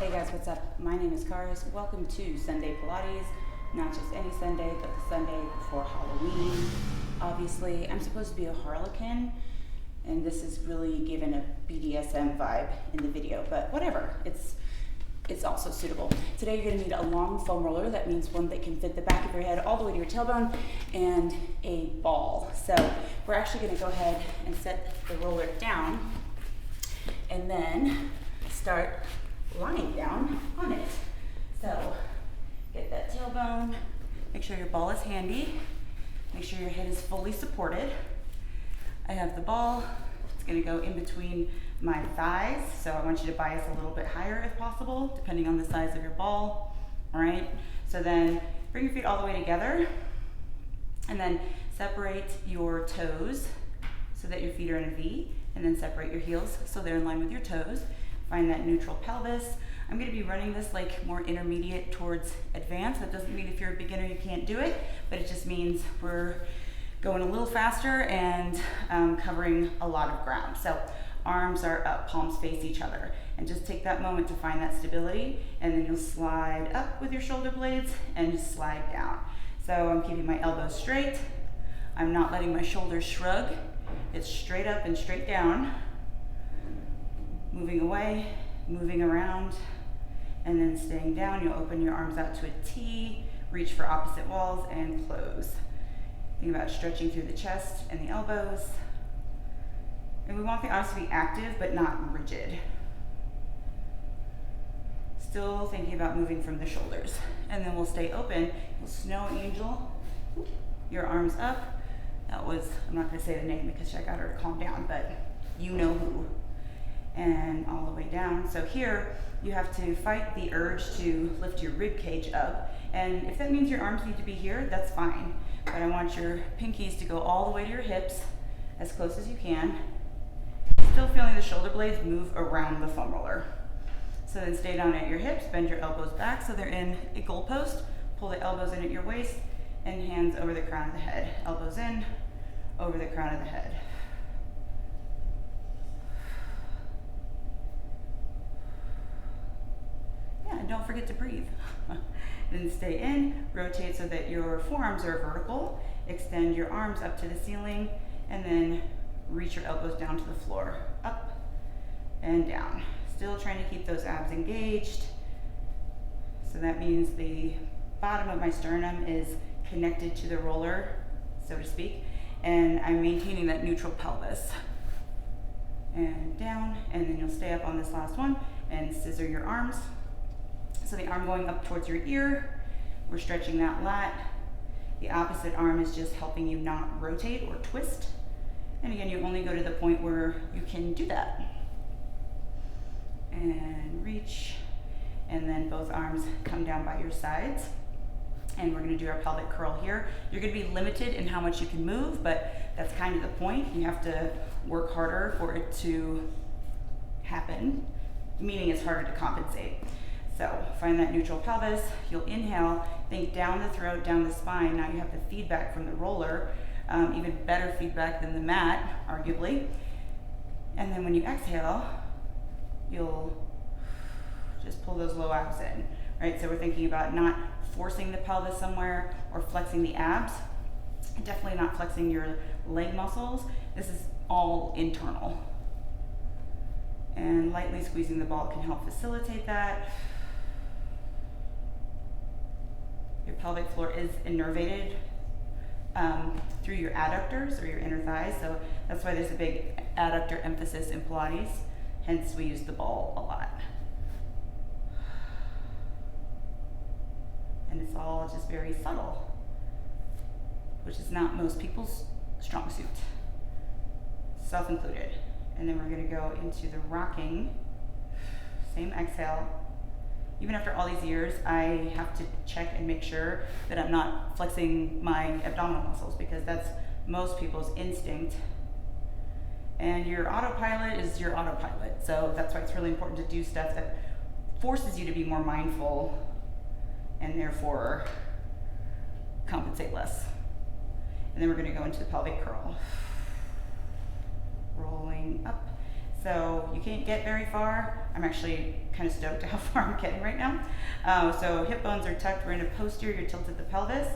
Hey guys, what's up? My name is Karis. Welcome to Sunday Pilates. Not just any Sunday, but the Sunday before Halloween. Obviously, I'm supposed to be a harlequin, and this is really given a BDSM vibe in the video, but whatever. It's also suitable. Today you're going to need a long foam roller. That means one that can fit the back of your head all the way to your tailbone, and a ball. So we're actually going to go ahead and set the roller down and then start lying down on it. So get that tailbone, make sure your ball is handy, make sure your head is fully supported. I have the ball, it's gonna go in between my thighs, so I want you to bias a little bit higher if possible, depending on the size of your ball. All right, so then bring your feet all the way together, and then separate your toes so that your feet are in a V, and then separate your heels so they're in line with your toes. Find that neutral pelvis. I'm going to be running this like more intermediate towards advanced. That doesn't mean if you're a beginner you can't do it, but it just means we're going a little faster and covering a lot of ground. So arms are up, palms face each other, and just take that moment to find that stability, and then you'll slide up with your shoulder blades and just slide down. So I'm keeping my elbows straight. I'm not letting my shoulders shrug. It's straight up and straight down. Moving away, moving around, and then staying down. You'll open your arms out to a T, reach for opposite walls, and close. Think about stretching through the chest and the elbows. And we want the arms to be active, but not rigid. Still thinking about moving from the shoulders. And then we'll stay open. We'll snow angel, your arms up. That was, I'm not gonna say the name because I got her to calm down, but you know who. And all the way down. So here you have to fight the urge to lift your rib cage up, and if that means your arms need to be here, that's fine, but I want your pinkies to go all the way to your hips, as close as you can, still feeling the shoulder blades move around the foam roller. So then stay down at your hips, bend your elbows back so they're in a goalpost, pull the elbows in at your waist, and hands over the crown of the head. Elbows in, over the crown of the head. And don't forget to breathe. Then stay in, rotate so that your forearms are vertical, extend your arms up to the ceiling, and then reach your elbows down to the floor, up and down. Still trying to keep those abs engaged. So that means the bottom of my sternum is connected to the roller, so to speak, and I'm maintaining that neutral pelvis. And down, and then you'll stay up on this last one and scissor your arms. So the arm going up towards your ear, we're stretching that lat. The opposite arm is just helping you not rotate or twist. And again, you only go to the point where you can do that. And reach, and then both arms come down by your sides. And we're gonna do our pelvic curl here. You're gonna be limited in how much you can move, but that's kind of the point. You have to work harder for it to happen, meaning it's harder to compensate. So find that neutral pelvis, you'll inhale, think down the throat, down the spine. Now you have the feedback from the roller, even better feedback than the mat, arguably. And then when you exhale, you'll just pull those low abs in, right? So we're thinking about not forcing the pelvis somewhere or flexing the abs, definitely not flexing your leg muscles. This is all internal. And lightly squeezing the ball can help facilitate that. Your pelvic floor is innervated through your adductors or your inner thighs, so that's why there's a big adductor emphasis in Pilates, hence we use the ball a lot. And it's all just very subtle, which is not most people's strong suit, self included. And then we're gonna go into the rocking, same exhale. Even after all these years, I have to check and make sure that I'm not flexing my abdominal muscles, because that's most people's instinct. And your autopilot is your autopilot. So that's why it's really important to do stuff that forces you to be more mindful and therefore compensate less. And then we're gonna go into the pelvic curl. Rolling up, So you can't get very far. I'm actually kind of stoked at how far I'm getting right now. So hip bones are tucked. We're in a posterior tilt of the pelvis.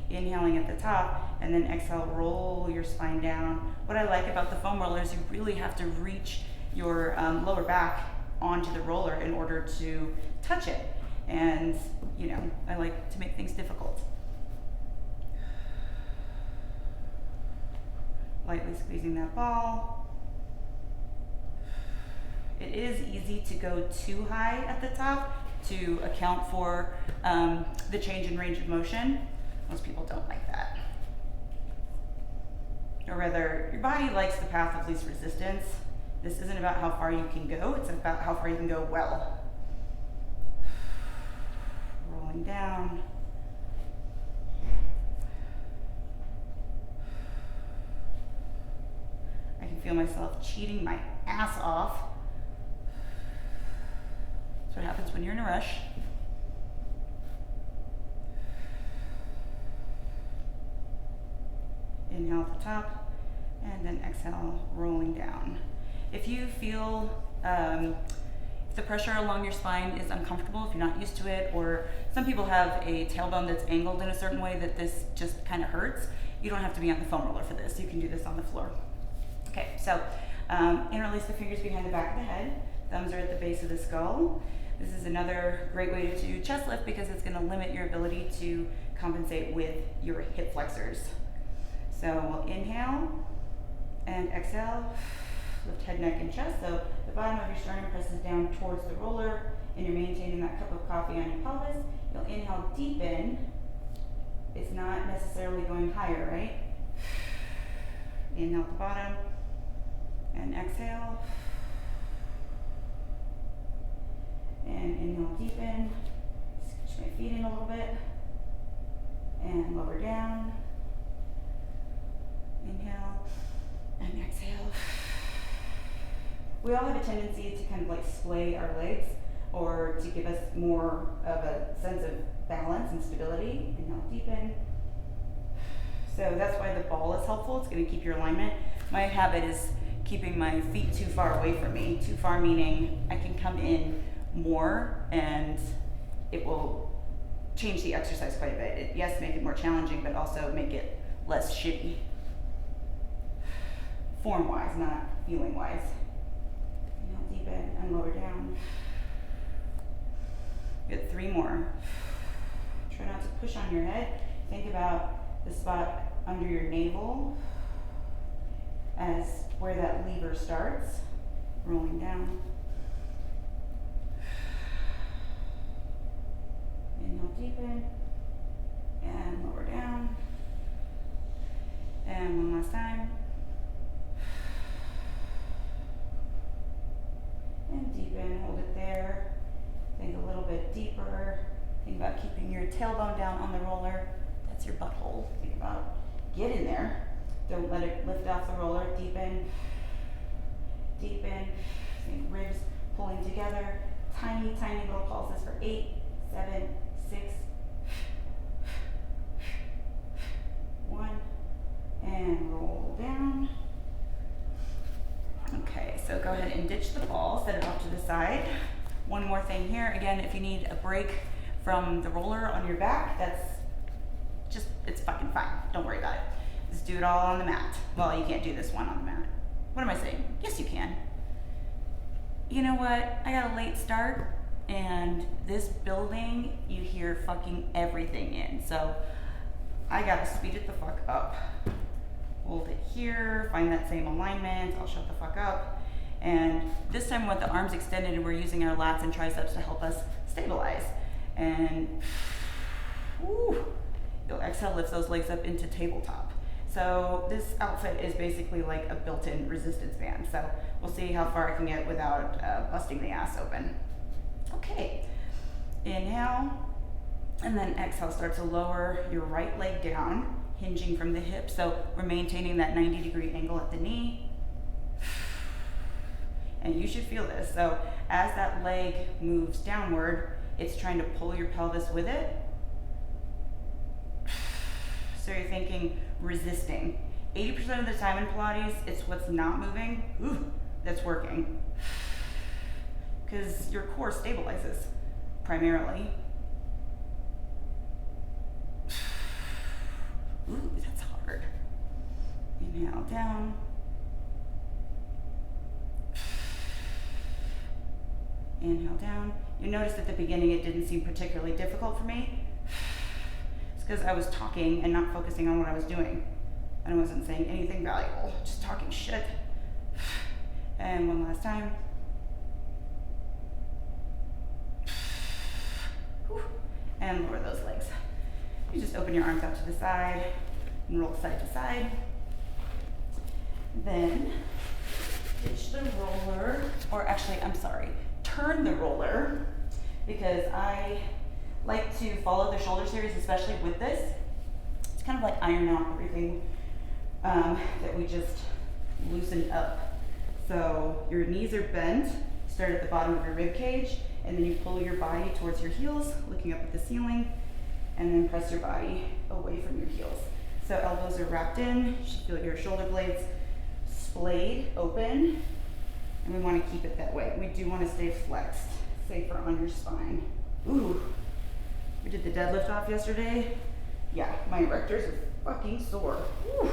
Inhaling at the top, and then exhale, roll your spine down. What I like about the foam roller is you really have to reach your lower back onto the roller in order to touch it. And, you know, I like to make things difficult. Lightly squeezing that ball. It is easy to go too high at the top to account for the change in range of motion. Most people don't like that. Or rather, your body likes the path of least resistance. This isn't about how far you can go, it's about how far you can go well. Rolling down. I can feel myself cheating my ass off. That's what happens when you're in a rush. Inhale at the top, and then exhale, rolling down. If you feel if the pressure along your spine is uncomfortable, if you're not used to it, or some people have a tailbone that's angled in a certain way that this just kind of hurts, you don't have to be on the foam roller for this. You can do this on the floor. Okay, so interlace the fingers behind the back of the head. Thumbs are at the base of the skull. This is another great way to do chest lift because it's going to limit your ability to compensate with your hip flexors. So we'll inhale and exhale, lift head, neck, and chest. So the bottom of your sternum presses down towards the roller, and you're maintaining that cup of coffee on your pelvis. You'll inhale deep in. It's not necessarily going higher, right? Inhale at the bottom, and exhale. And inhale deep in. Scooch my feet in a little bit. And lower down. Inhale and exhale. We all have a tendency to kind of like splay our legs or to give us more of a sense of balance and stability. Inhale deep in. So that's why the ball is helpful. It's going to keep your alignment. My habit is keeping my feet too far away from me. Too far meaning I can come in more and it will change the exercise quite a bit. Yes, make it more challenging, but also make it less shitty. Form-wise, not feeling-wise. Inhale deep in and lower down. Good, 3 more. Try not to push on your head. Think about the spot under your navel as where that lever starts. Rolling down. Inhale deep in and lower down. And one last time. And deep in, hold it there. Think a little bit deeper. Think about keeping your tailbone down on the roller. That's your butthole. Think about get in there. Don't let it lift off the roller. Deep in. Deep in. Think ribs pulling together. Tiny, tiny little pulses for 8, 7, 6, 1, and roll down. Okay, so go ahead and ditch the ball, set it off to the side. One more thing here. Again, if you need a break from the roller on your back, that's just, it's fucking fine. Don't worry about it. Just do it all on the mat. Well, you can't do this one on the mat. What am I saying? Yes, you can. You know what? I got a late start, and this building, you hear fucking everything in. So I gotta speed it the fuck up. Hold it here, find that same alignment. I'll shut the fuck up. And this time with the arms extended, and we're using our lats and triceps to help us stabilize. And woo, you'll exhale, lift those legs up into tabletop. So this outfit is basically like a built-in resistance band. So we'll see how far I can get without busting the ass open. Okay, inhale, and then exhale, start to lower your right leg down, hinging from the hip. So we're maintaining that 90-degree angle at the knee. And you should feel this. So as that leg moves downward, it's trying to pull your pelvis with it. So you're thinking resisting. 80% of the time in Pilates, it's what's not moving. Ooh, that's working, because your core stabilizes primarily. Ooh, that's hard. Inhale down. Inhale down. You notice at the beginning it didn't seem particularly difficult for me. It's because I was talking and not focusing on what I was doing. And I wasn't saying anything valuable, just talking shit. And one last time. And lower those legs. You just open your arms out to the side and roll side to side. Then ditch the roller, or actually, I'm sorry, turn the roller, because I like to follow the shoulder series, especially with this. It's kind of like iron out everything that we just loosened up. So your knees are bent, start at the bottom of your rib cage, and then you pull your body towards your heels, looking up at the ceiling, and then press your body away from your heels. So elbows are wrapped in, you should feel your shoulder blades splayed open, and we want to keep it that way. We do want to stay flexed, safer on your spine. Ooh, we did the deadlift off yesterday. Yeah, my erectors are fucking sore. Ooh.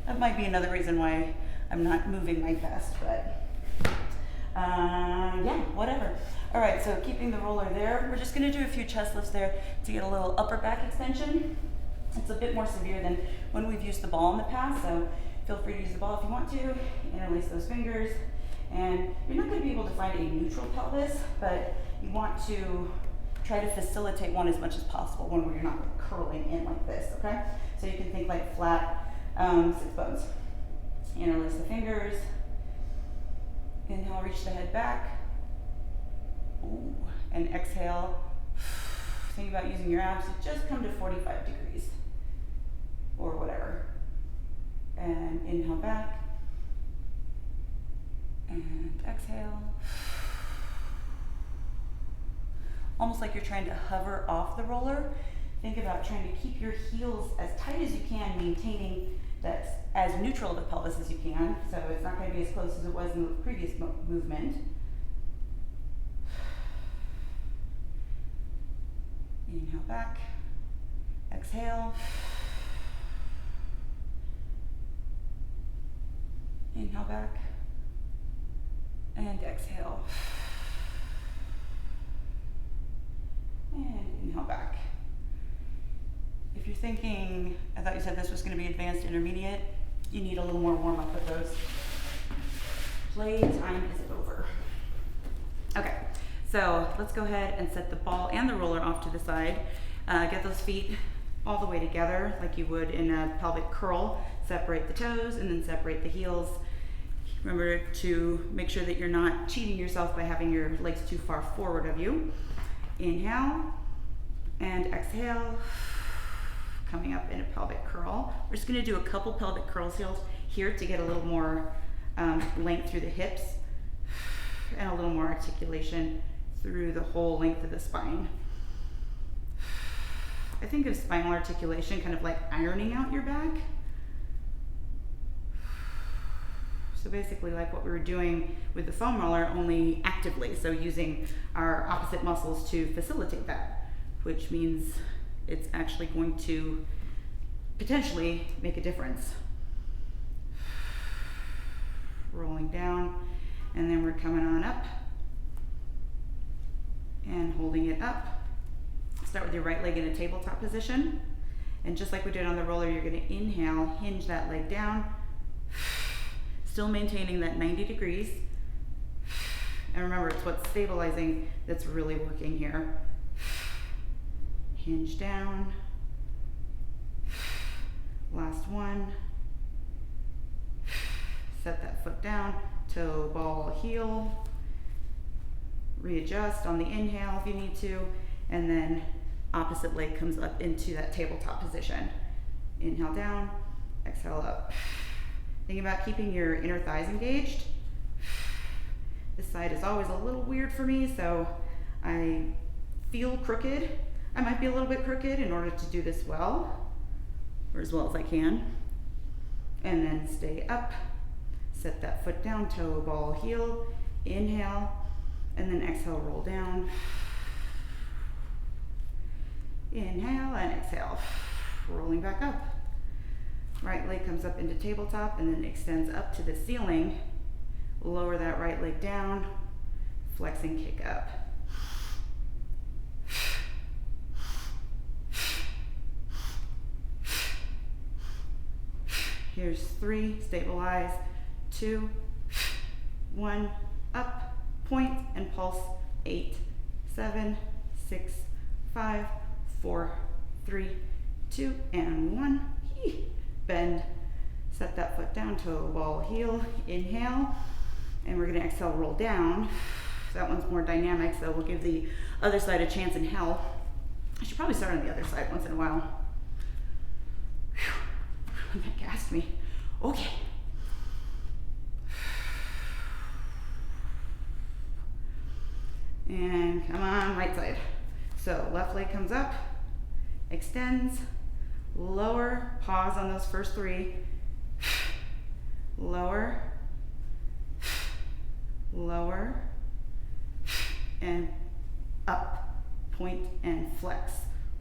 That might be another reason why I'm not moving my best, but yeah, whatever. All right, so keeping the roller there, we're just gonna do a few chest lifts there to get a little upper back extension. It's a bit more severe than when we've used the ball in the past, so feel free to use the ball if you want to. Interlace those fingers. And you're not gonna be able to find a neutral pelvis, but you want to try to facilitate one as much as possible, one where you're not curling in like this, okay? So you can think like flat sits bones. Interlace the fingers. Inhale, reach the head back. Ooh. And exhale. Think about using your abs to just come to 45 degrees or whatever. And inhale back. And exhale. Almost like you're trying to hover off the roller. Think about trying to keep your heels as tight as you can, maintaining that as neutral of a pelvis as you can. So it's not going to be as close as it was in the previous movement. Inhale back. Exhale. Inhale back. And exhale. And inhale back. If you're thinking, I thought you said this was going to be advanced intermediate, you need a little more warm up with those. Play time is over. Okay, so let's go ahead and set the ball and the roller off to the side. Get those feet all the way together like you would in a pelvic curl. Separate the toes and then separate the heels. Remember to make sure that you're not cheating yourself by having your legs too far forward of you. Inhale and exhale, coming up in a pelvic curl. We're just gonna do a couple pelvic curls here to get a little more length through the hips and a little more articulation through the whole length of the spine. I think of spinal articulation kind of like ironing out your back. So basically like what we were doing with the foam roller, only actively. So using our opposite muscles to facilitate that, which means it's actually going to potentially make a difference. Rolling down, and then we're coming on up and holding it up. Start with your right leg in a tabletop position. And just like we did on the roller, you're gonna inhale, hinge that leg down, still maintaining that 90 degrees. And remember, it's what's stabilizing that's really working here. Hinge down. Last one. Set that foot down, toe, ball, heel. Readjust on the inhale if you need to, and then opposite leg comes up into that tabletop position. Inhale down, exhale up. Think about keeping your inner thighs engaged. This side is always a little weird for me, so I feel crooked. I might be a little bit crooked in order to do this well, or as well as I can. and then stay up. Set that foot down, toe, ball, heel. Inhale, and then exhale, roll down. Inhale and exhale, rolling back up. Right leg comes up into tabletop and then extends up to the ceiling. Lower that right leg down, flex and kick up. Here's 3, stabilize, 2, 1, up, point and pulse, 8, 7, 6, 5, 4, 3, 2, and 1. Bend, set that foot down, toe, ball, heel, inhale, and we're gonna exhale, roll down. That one's more dynamic, so we'll give the other side a chance in hell. I should probably start on the other side once in a while. That gassed me. Okay. And come on, right side. So left leg comes up, extends, lower, pause on those first 3. Lower, lower, and up. Point and flex,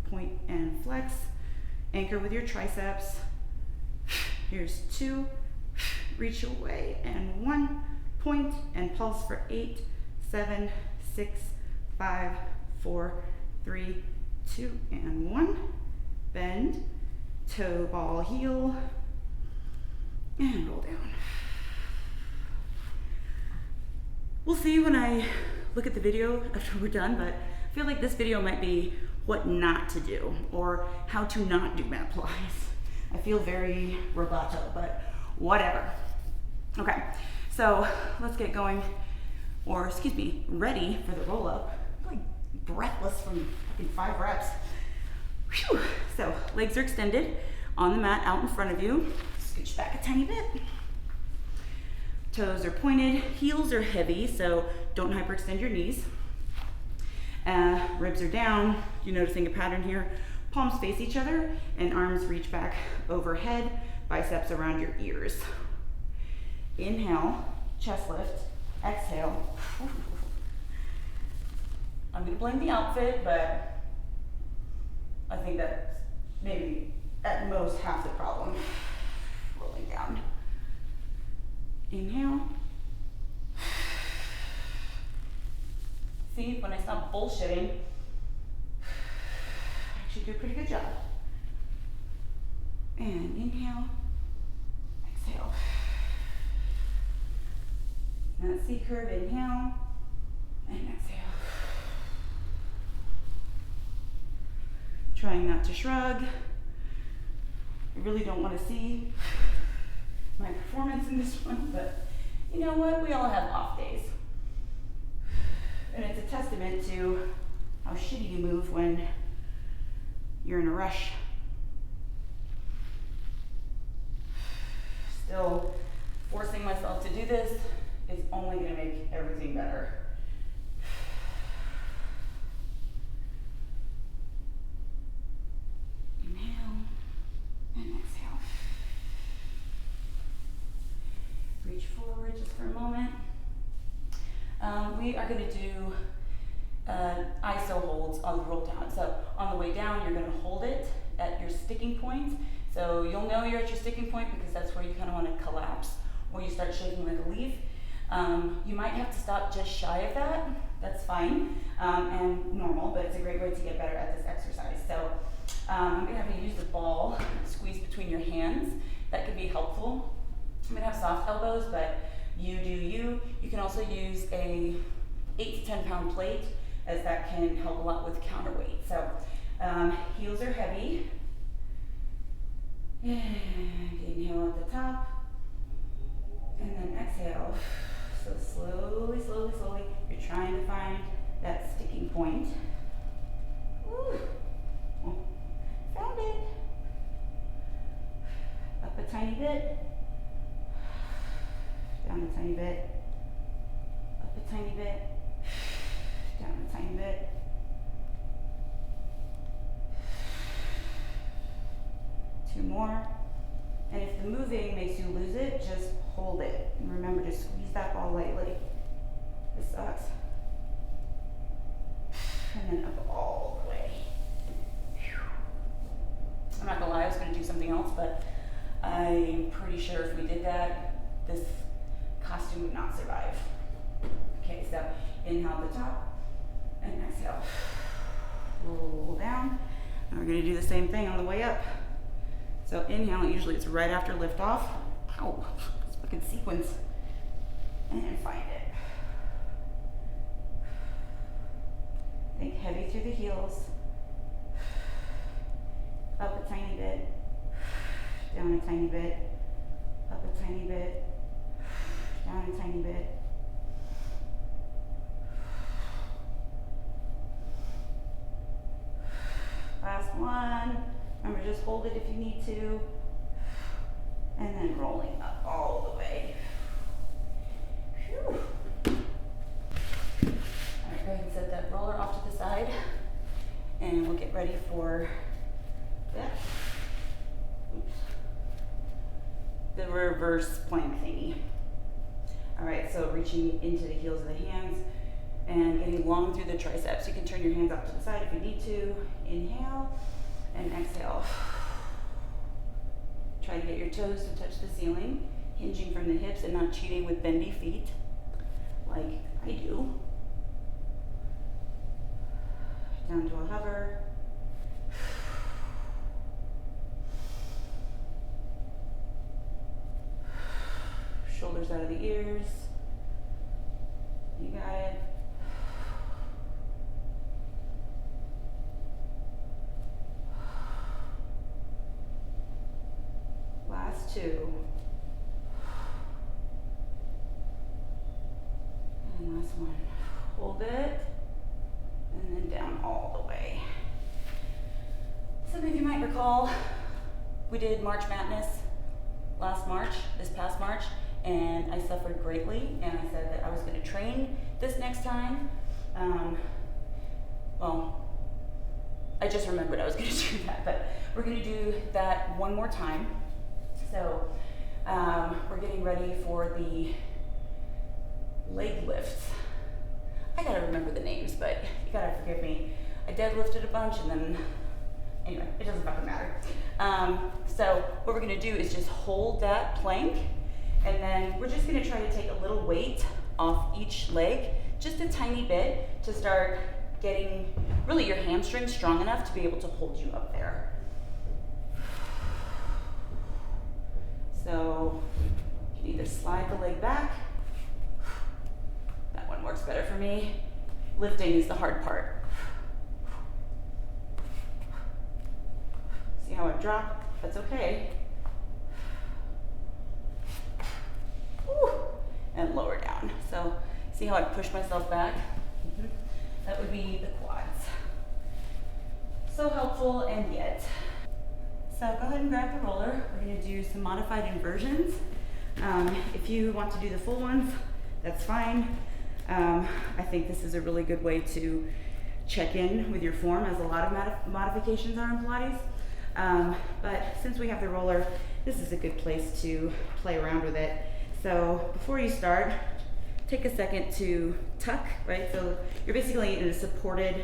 point and flex. Anchor with your triceps. Here's 2, reach away, and 1, point and pulse for 8, 7, 6, 5, 4, 3, 2, and 1. Bend, toe, ball, heel, and roll down. We'll see when I look at the video after we're done, but I feel like this video might be what not to do, or how to not do mat Pilates. I feel very roboto, but whatever. Okay, so let's get going, or excuse me, ready for the roll up. I'm like breathless from fucking 5 reps. Whew. So legs are extended on the mat out in front of you. Scooch back a tiny bit. Toes are pointed, heels are heavy, so don't hyperextend your knees. Ribs are down. You're noticing a pattern here. Palms face each other and arms reach back overhead, biceps around your ears. Inhale, chest lift, exhale. I'm gonna blame the outfit, but I think that's maybe at most half the problem. Rolling down. Inhale. See, when I stop bullshitting, do a pretty good job. And inhale, exhale. That C curve, inhale, and exhale. Trying not to shrug. I really don't want to see my performance in this one, but you know what? We all have off days. And it's a testament to how shitty you move when you're in a rush. Still, forcing myself to do this is only going to make everything better. Inhale and exhale. Reach forward just for a moment. We are going to do ISO holds on the roll down. So on the way down, you're going to hold it at your sticking point. So you'll know you're at your sticking point because that's where you kind of want to collapse or you start shaking like a leaf. You might have to stop just shy of that. That's fine and normal, but it's a great way to get better at this exercise. So I'm going to have you use the ball squeeze between your hands. That could be helpful. I'm going to have soft elbows, but you do you. You can also use a 8 to 10 pound plate, as that can help a lot with counterweight. So heels are heavy. And inhale at the top. And then exhale. So slowly, slowly, slowly, you're trying to find that sticking point. Ooh. Oh, found it. Up a tiny bit. Down a tiny bit. Up a tiny bit. Down a tiny bit. Two more. And if if the moving makes you lose it, just hold it. And remember to squeeze that ball lightly. This sucks. And then up all the way. I'm not gonna lie, I was gonna do something else, but I'm pretty sure if we did that, this costume would not survive. Okay, so inhale at the top and exhale. Roll down. And we're gonna do the same thing on the way up. So inhale, usually it's right after liftoff. Ow, it's fucking sequence. And find it. Think heavy through the heels. Up a tiny bit. Down a tiny bit. Up a tiny bit. Down a tiny bit. Last one. Remember, just hold it if you need to. And then rolling up all the way. Whew. All right, go ahead and set that roller off to the side. And we'll get ready for that. Oops. The reverse plank thingy. All right, so reaching into the heels of the hands and getting long through the triceps. You can turn your hands out to the side if you need to. Inhale and exhale. Try to get your toes to touch the ceiling, hinging from the hips and not cheating with bendy feet like I do. Down to a hover. Shoulders out of the ears. You got it. Last two. And last one. Hold it. And then down all the way. Some of you might recall we did March Madness this past March, and I suffered greatly, and I said that I was going to train this next time. Well, I just remembered I was going to do that, but we're going to do that one more time. So we're getting ready for the leg lifts. I gotta remember the names, but you gotta forgive me. I deadlifted a bunch and then, anyway, it doesn't fucking matter. So what we're gonna do is just hold that plank, and then we're just gonna try to take a little weight off each leg, just a tiny bit, to start getting really your hamstrings strong enough to be able to hold you up there. So you can either slide the leg back. That one works better for me. Lifting is the hard part. See how I drop? That's okay. Woo. And lower down. So see how I push myself back? That would be the quads. So helpful and yet. So go ahead and grab the roller. We're going to do some modified inversions. If you want to do the full ones, that's fine. I think this is a really good way to check in with your form, as a lot of modifications are in Pilates. But since we have the roller, this is a good place to play around with it. So before you start, take a second to tuck, right? So you're basically in a supported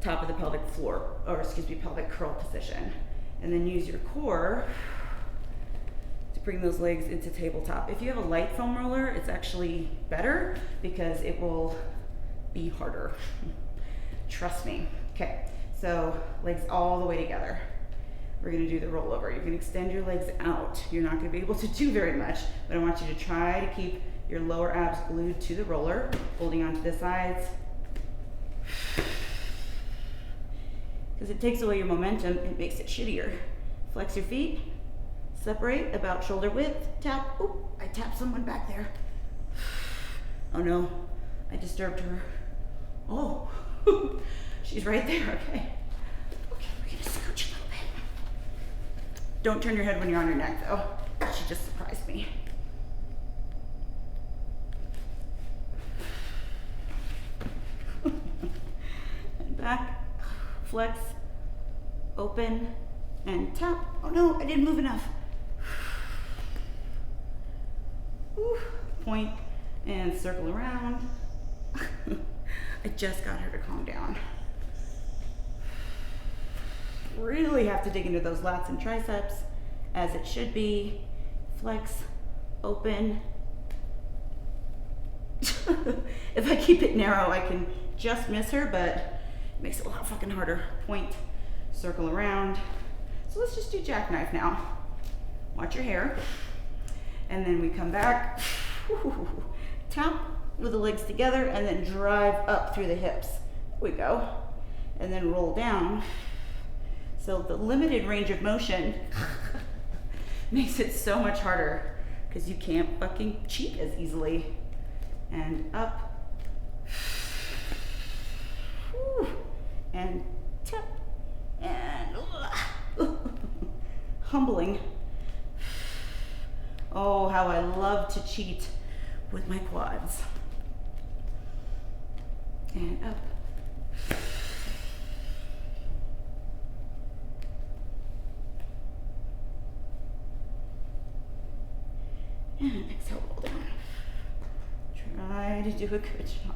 top of the pelvic floor, or excuse me, pelvic curl position. And then use your core to bring those legs into tabletop. If you have a light foam roller, it's actually better because it will be harder. Trust me. Okay, so legs all the way together. We're gonna do the rollover. You can extend your legs out. You're not gonna be able to do very much, but I want you to try to keep your lower abs glued to the roller, holding onto the sides. Because it takes away your momentum, it makes it shittier. Flex your feet, separate about shoulder width, tap. Oop, I tapped someone back there. Oh no, I disturbed her. Oh, she's right there, okay. Okay, we're gonna scooch a little bit. Don't turn your head when you're on your neck though. She just surprised me. And back. Flex, open, and tap. Oh no, I didn't move enough. point and circle around. I just got her to calm down. Really have to dig into those lats and triceps as it should be. Flex, open. If I keep it narrow, I can just miss her, but it makes it a lot fucking harder. Point, circle around. So let's just do jackknife now. Watch your hair. And then we come back, tap with the legs together, and then drive up through the hips. There we go. And then roll down. So the limited range of motion makes it so much harder because you can't fucking cheat as easily. And up, and tap, and humbling. Oh, how I love to cheat with my quads. And up. And exhale, roll down. Try to do a good job.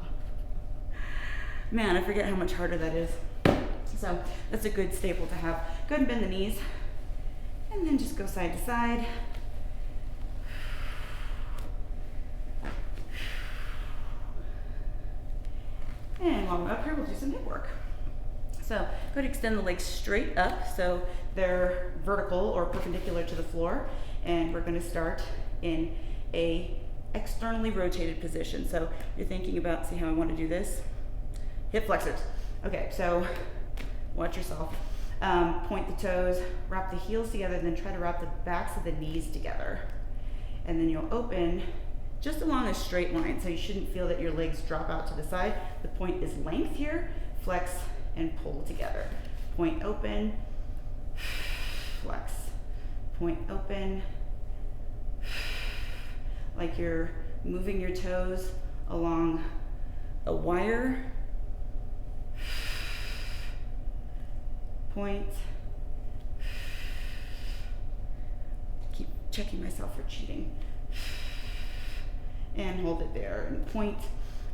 Man, I forget how much harder that is. So that's a good staple to have. Go ahead and bend the knees. And then just go side to side. And while we're up here, we'll do some hip work. So go ahead and extend the legs straight up so they're vertical or perpendicular to the floor. And we're going to start in a externally rotated position. So you're thinking about, see how I want to do this? Hip flexors. Okay, so watch yourself. Point the toes, wrap the heels together, and then try to wrap the backs of the knees together. And then you'll open just along a straight line, so you shouldn't feel that your legs drop out to the side. The point is length here, flex and pull together. Point open, flex. Point open, like you're moving your toes along a wire. Point. Keep checking myself for cheating. And hold it there and point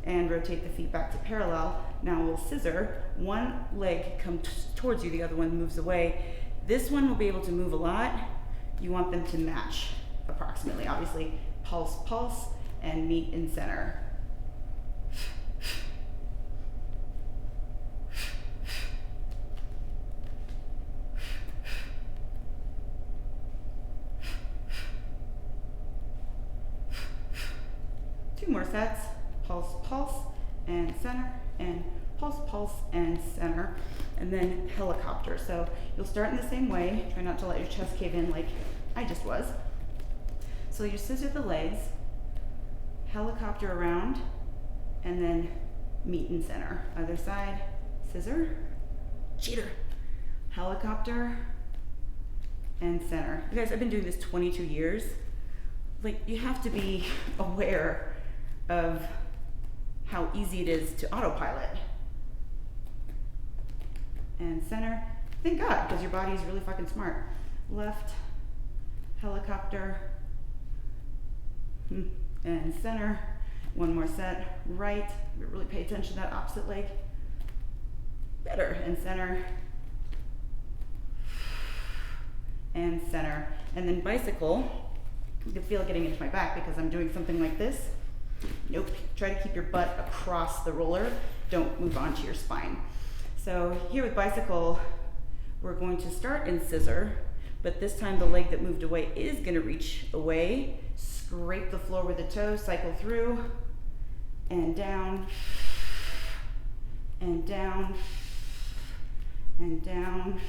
and rotate the feet back to parallel. Now we'll scissor. One leg comes towards you, the other one moves away. This one will be able to move a lot. You want them to match approximately. Obviously, pulse, pulse, and meet in center. Two more sets. Pulse, pulse, and center, and pulse, pulse, and center. And then helicopter. So you'll start in the same way. Try not to let your chest cave in like I just was. So you scissor the legs, helicopter around, and then meet in center. Other side, scissor, cheater, helicopter, and center. You guys, I've been doing this 22 years. Like, you have to be aware of how easy it is to autopilot. And center, thank God, because your body is really fucking smart. Left, helicopter, and center. One more set, right. Really pay attention to that opposite leg. Better, and center. And center. And then bicycle. You can feel it getting into my back because I'm doing something like this. Nope. Try to keep your butt across the roller. Don't move onto your spine. So here with bicycle, we're going to start in scissor, but this time the leg that moved away is going to reach away. Scrape the floor with the toes, cycle through, and down, and down, and down,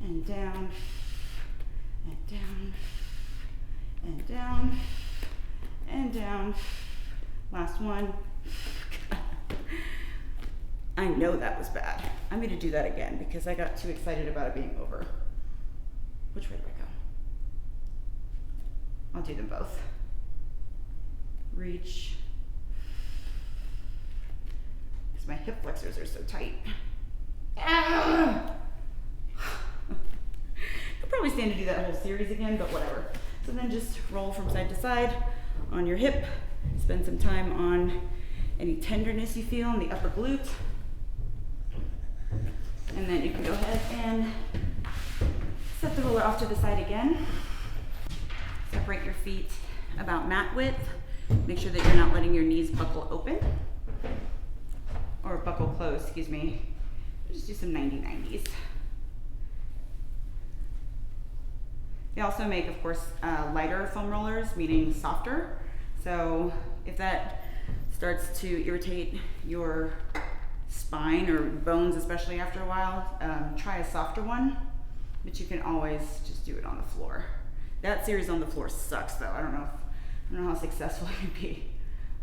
and down, and down, and down, and down. Last one. I know that was bad. I'm going to do that again because I got too excited about it being over. Which way do I go? I'll do them both. Reach. Because my hip flexors are so tight. Ah! Could probably stand to do that whole series again, but whatever. So then just roll from side to side, on your hip. Spend some time on any tenderness you feel in the upper glute. And then you can go ahead and set the roller off to the side again. Separate your feet about mat width. Make sure that you're not letting your knees buckle open. Or buckle close, excuse me. Just do some 90-90s. They also make, of course, lighter foam rollers, meaning softer. So if that starts to irritate your spine or bones, especially after a while, try a softer one, but you can always just do it on the floor. That series on the floor sucks though. I don't know how successful it can be.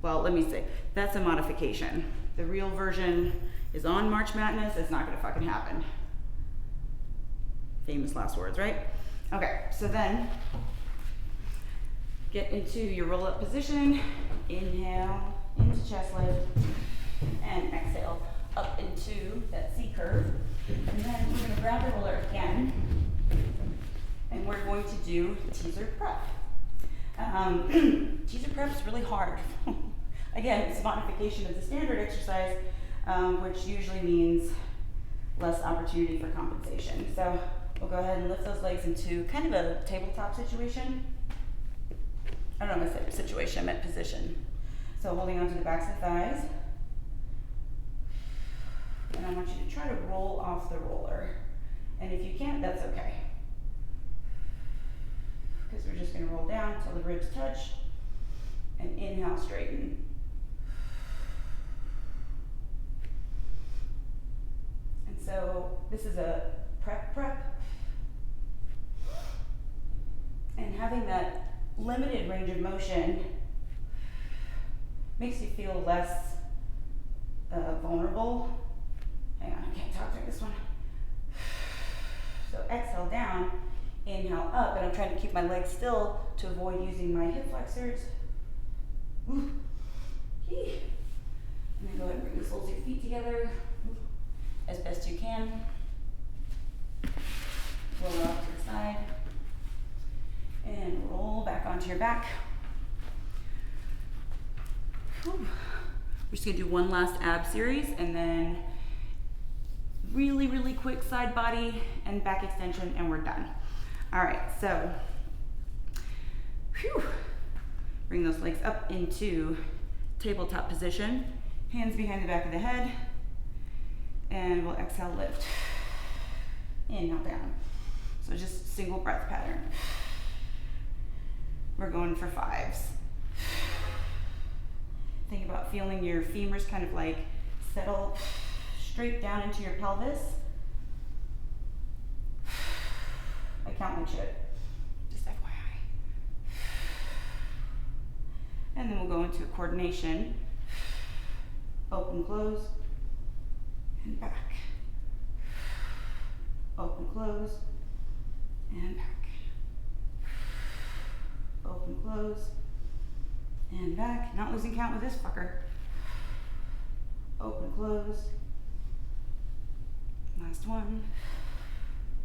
Well, let me say, that's a modification. The real version is on March Madness. It's not gonna fucking happen. Famous last words, right? Okay, so then get into your roll up position. Inhale into chest lift and exhale up into that C curve. And then we're gonna grab the roller again and we're going to do teaser prep. Teaser prep is really hard. Again, it's a modification of the standard exercise, which usually means less opportunity for compensation. So we'll go ahead and lift those legs into kind of a tabletop situation. I don't know if I said situation, I meant position. So holding onto the backs of the thighs. And I want you to try to roll off the roller. And if you can't, that's okay. Because we're just gonna roll down until the ribs touch. And inhale, straighten. And so this is a prep. And having that limited range of motion makes you feel less vulnerable. Hang on, I can't talk during this one. So exhale down, inhale up, and I'm trying to keep my legs still to avoid using my hip flexors. Ooh. And then go ahead and bring the soles of your feet together as best you can. Roll off to the side. And roll back onto your back. Whew. We're just gonna do one last ab series and then really, really quick side body and back extension and we're done. All right, so bring those legs up into tabletop position. Hands behind the back of the head. And we'll exhale, lift. Inhale down. So just single breath pattern. We're going for 5s. Think about feeling your femurs kind of like settle straight down into your pelvis. I count like shit, just FYI. And then we'll go into a coordination. Open, close, and back. Open, close, and back. Open, close, and back. Not losing count with this fucker. Open, close. Last one.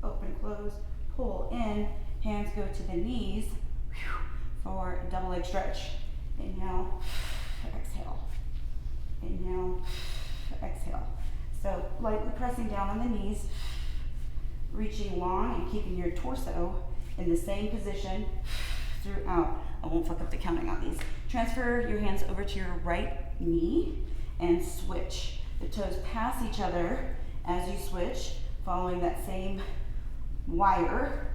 Open, close. Pull in. Hands go to the knees for a double leg stretch. Inhale, exhale. Inhale, exhale. So lightly pressing down on the knees, reaching long and keeping your torso in the same position throughout. I won't fuck up the counting on these. Transfer your hands over to your right knee and switch. The toes pass each other as you switch, following that same wire.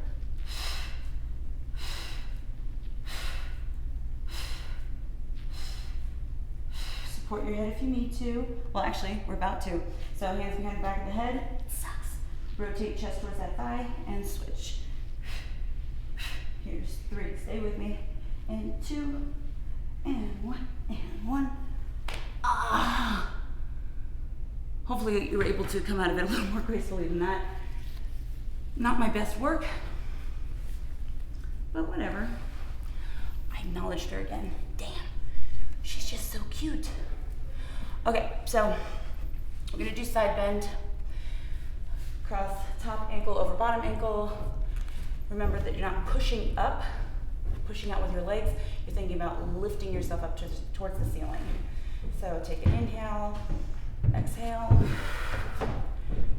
Support your head if you need to. Well, actually, we're about to. So hands behind the back of the head. It sucks. Rotate chest towards that thigh and switch. Here's 3. Stay with me. And 2, and 1, and 1. Ah! Hopefully you were able to come out of it a little more gracefully than that. Not my best work, but whatever. I acknowledged her again. Damn, she's just so cute. Okay, so we're gonna do side bend. Cross top ankle over bottom ankle. Remember that you're not pushing up, pushing out with your legs, you're thinking about lifting yourself up towards the ceiling. So take an inhale, exhale,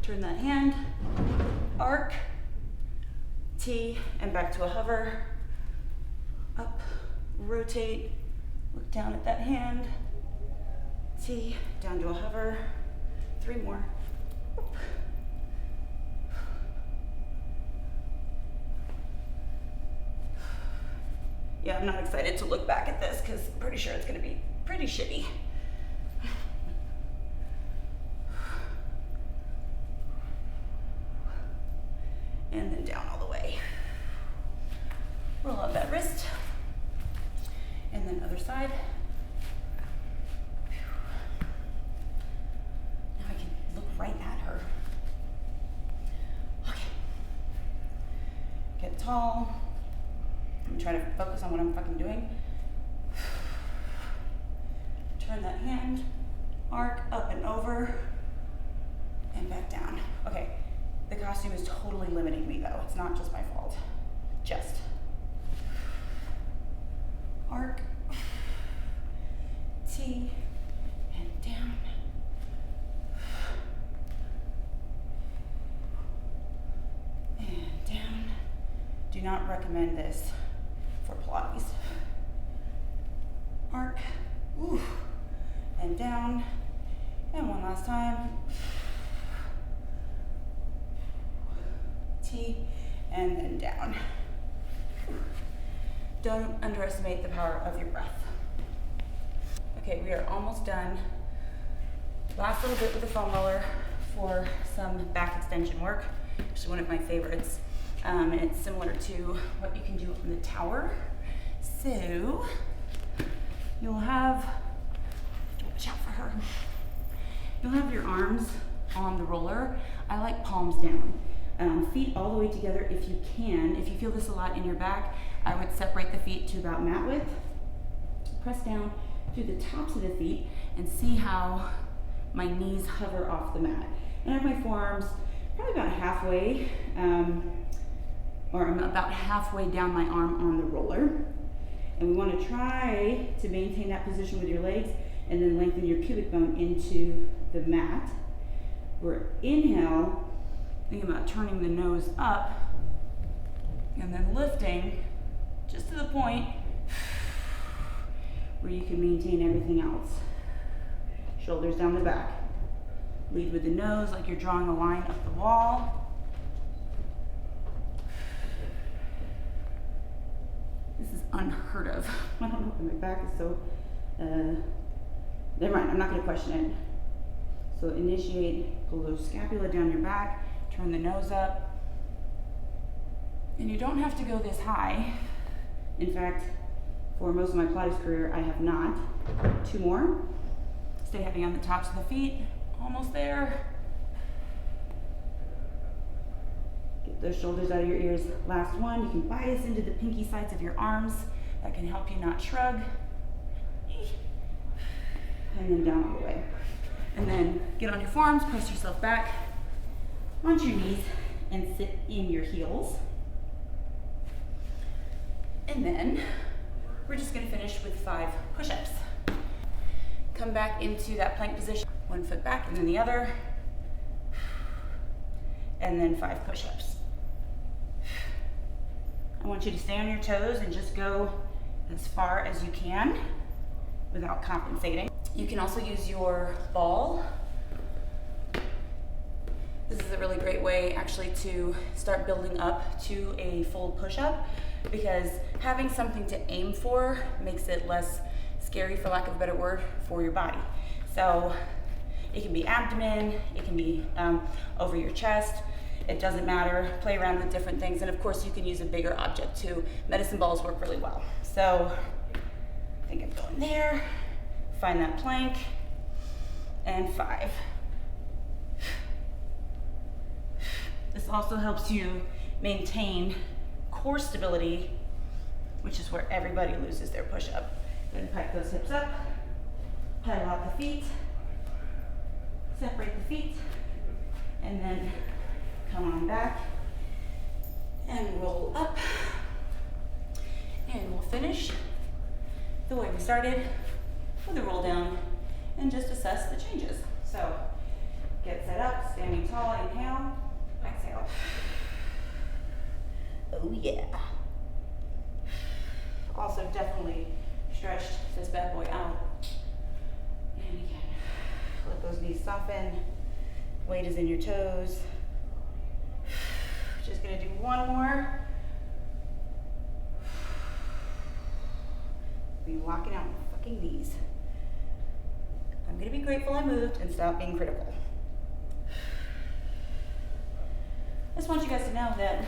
turn that hand, arc, T, and back to a hover, up, rotate, look down at that hand, T, down to a hover, 3 more. Yeah, I'm not excited to look back at this because I'm pretty sure it's gonna be pretty shitty. And then down all the way. Roll up that wrist. And then other side. Now I can look right at her. Okay. Get tall. I'm trying to focus on what I'm fucking doing. Turn that hand, arc up and over, and back down. Okay, the costume is totally limiting me though. It's not just my fault. Just. Arc, T, and down. And down. Do not recommend this for Pilates. Arc, ooh, and down, and one last time. T, and then down. Don't underestimate the power of your breath. Okay, we are almost done. Last little bit with the foam roller for some back extension work. Actually one of my favorites. And it's similar to what you can do in the tower. So you'll have, watch out for her. You'll have your arms on the roller. I like palms down. Feet all the way together if you can. If you feel this a lot in your back, I would separate the feet to about mat width. Press down through the tops of the feet and see how my knees hover off the mat. And I have my forearms probably about halfway, or I'm about halfway down my arm on the roller. And we want to try to maintain that position with your legs and then lengthen your pubic bone into the mat. We're inhale, think about turning the nose up and then lifting just to the point where you can maintain everything else. Shoulders down the back. Lead with the nose like you're drawing a line up the wall. This is unheard of. I don't know why my back is so, never mind, I'm not gonna question it. So initiate, pull those scapula down your back, turn the nose up. And you don't have to go this high. In fact, for most of my Pilates career, I have not. 2 more. Stay heavy on the tops of the feet, almost there. Get those shoulders out of your ears. Last one, you can bias into the pinky sides of your arms. That can help you not shrug. And then down all the way. And then get on your forearms, press yourself back onto your knees and sit in your heels. And then we're just gonna finish with 5 push-ups. Come back into that plank position, 1 foot back and then the other. And then 5 push-ups. I want you to stay on your toes and just go as far as you can without compensating. You can also use your ball. This is a really great way actually to start building up to a full push-up, because having something to aim for makes it less scary, for lack of a better word, for your body. So it can be abdomen, it can be over your chest, it doesn't matter. Play around with different things, and of course you can use a bigger object too. Medicine balls work really well. So I think I'm going there, find that plank, and 5. This also helps you maintain core stability, which is where everybody loses their push-up. Go ahead and pike those hips up, pedal out the feet, separate the feet, and then come on back and roll up. And we'll finish the way we started with a roll down and just assess the changes. So get set up, standing tall, inhale, exhale. Oh yeah. Also definitely stretched this bad boy out. And again, let those knees soften. Weight is in your toes. Just gonna do one more. Be locking out my fucking knees. I'm gonna be grateful I moved and stop being critical. I just want you guys to know that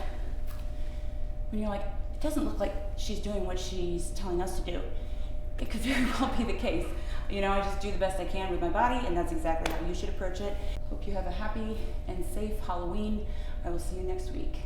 when you're like, it doesn't look like she's doing what she's telling us to do, it could very well be the case. You know, I just do the best I can with my body, and that's exactly how you should approach it. Hope you have a happy and safe Halloween. I will see you next week.